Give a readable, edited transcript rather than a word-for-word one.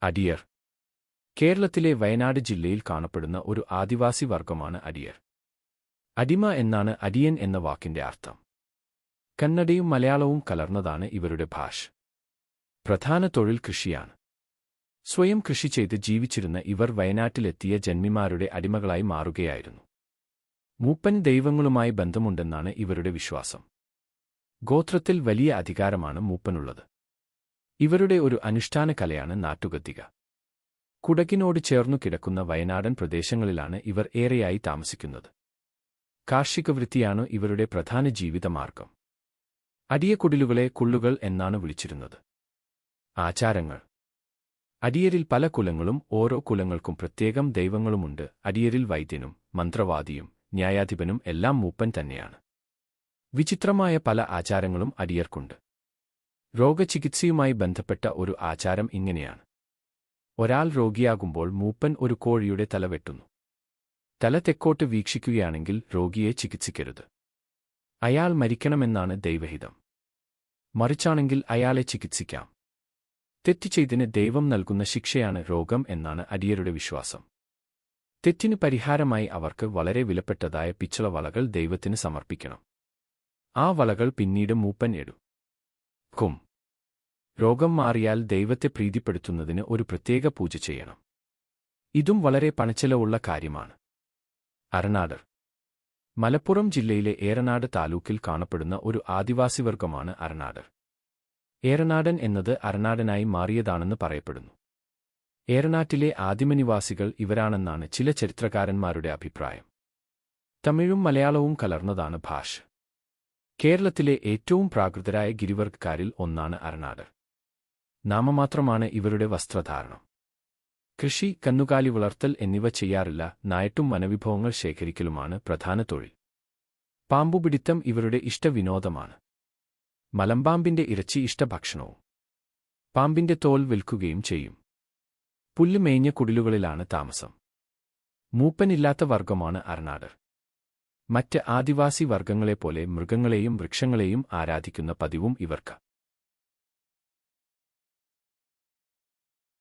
അടിയർ. കേരളത്തിലെ വയനാട് ജില്ലയിൽ കാണപ്പെടുന്ന ഒരു ആദിവാസി വർഗമാണ് അടിയർ. അടിമ എന്നാണ് അടിയൻ എന്ന വാക്കിന്റെ അർത്ഥം. കന്നഡയും മലയാളവും കലർന്നതാണ് ഇവരുടെ ഭാഷ. പ്രധാന തൊഴിൽ കൃഷിയാണ്. സ്വയം കൃഷി ചെയ്ത് ജീവിച്ചിരുന്ന ഇവർ വയനാട്ടിലെത്തിയ ജന്മിമാരുടെ അടിമകളായി മാറുകയായിരുന്നു. മൂപ്പൻ ദൈവങ്ങളുമായി ബന്ധമുണ്ടെന്നാണ് ഇവരുടെ വിശ്വാസം. ഗോത്രത്തിൽ വലിയ അധികാരമാണ് മൂപ്പനുള്ളത്. ഇവരുടെ ഒരു അനുഷ്ഠാന കലയാണ് നാട്ടുഗദ്ദിക. കുടകിനോട് ചേർന്നു കിടക്കുന്ന വയനാടൻ പ്രദേശങ്ങളിലാണ് ഇവർ ഏറെയായി താമസിക്കുന്നത്. കാർഷികവൃത്തിയാണ് ഇവരുടെ പ്രധാന ജീവിതമാർഗം. അടിയക്കുടിലുകളെ കുള്ളുകൾ എന്നാണ് വിളിച്ചിരുന്നത്. ആചാരങ്ങൾ. അടിയരിൽ പല കുലങ്ങളും ഓരോ കുലങ്ങൾക്കും പ്രത്യേകം ദൈവങ്ങളുമുണ്ട്. അടിയരിൽ വൈദ്യനും മന്ത്രവാദിയും ന്യായാധിപനും എല്ലാം മൂപ്പൻ തന്നെയാണ്. വിചിത്രമായ പല ആചാരങ്ങളും അടിയർക്കുണ്ട്. രോഗചികിത്സയുമായി ബന്ധപ്പെട്ട ഒരു ആചാരം ഇങ്ങനെയാണ്. ഒരാൾ രോഗിയാകുമ്പോൾ മൂപ്പൻ ഒരു കോഴിയുടെ തല വെട്ടുന്നു. തല തെക്കോട്ട് വീക്ഷിക്കുകയാണെങ്കിൽ രോഗിയെ ചികിത്സിക്കരുത്. അയാൾ മരിക്കണമെന്നാണ് ദൈവഹിതം. മറിച്ചാണെങ്കിൽ അയാളെ ചികിത്സിക്കാം. തെറ്റ് ചെയ്തതിന് ദൈവം നൽകുന്ന ശിക്ഷയാണ് രോഗം എന്നാണ് അടിയരുടെ വിശ്വാസം. തെറ്റിന് പരിഹാരമായി അവർക്ക് വളരെ വിലപ്പെട്ടതായ പിച്ചള വളകൾ ദൈവത്തിന് സമർപ്പിക്കണം. ആ വളകൾ പിന്നീട് മൂപ്പൻ എടുക്കും. രോഗം മാറിയാൽ ദൈവത്തെ പ്രീതിപ്പെടുത്തുന്നതിന് ഒരു പ്രത്യേക പൂജ ചെയ്യണം. ഇതും വളരെ പണച്ചെലവുള്ള കാര്യമാണ്. അരനാടർ. മലപ്പുറം ജില്ലയിലെ ഏറനാട് താലൂക്കിൽ കാണപ്പെടുന്ന ഒരു ആദിവാസിവർഗമാണ് അരനാടർ. ഏറനാടൻ എന്നത് അരനാടനായി മാറിയതാണെന്ന് പറയപ്പെടുന്നു. ഏറനാട്ടിലെ ആദിമനിവാസികൾ ഇവരാണെന്നാണ് ചില ചരിത്രകാരന്മാരുടെ അഭിപ്രായം. തമിഴും മലയാളവും കലർന്നതാണ് ഭാഷ. കേരളത്തിലെ ഏറ്റവും പ്രാകൃതരായ ഗിരിവർഗ്ഗക്കാരിൽ ഒന്നാണ് അരനാടർ. നാമമാത്രമാണ് ഇവരുടെ വസ്ത്രധാരണം. കൃഷി, കന്നുകാലി വളർത്തൽ എന്നിവ ചെയ്യാറില്ല. നായിട്ടും വനവിഭവങ്ങൾ ശേഖരിക്കലുമാണ് പ്രധാന തൊഴിൽ. പാമ്പുപിടിത്തം ഇവരുടെ ഇഷ്ടവിനോദമാണ്. മലമ്പാമ്പിന്റെ ഇറച്ചി ഇഷ്ടഭക്ഷണവും. പാമ്പിന്റെ തോൽ വിൽക്കുകയും ചെയ്യും. പുല്ല് മേഞ്ഞ കുടിലുകളിലാണ് താമസം. മൂപ്പനില്ലാത്ത വർഗമാണ് അരനാടർ. മറ്റ് ആദിവാസി വർഗങ്ങളെപ്പോലെ മൃഗങ്ങളെയും വൃക്ഷങ്ങളെയും ആരാധിക്കുന്ന പതിവും ഇവർക്ക്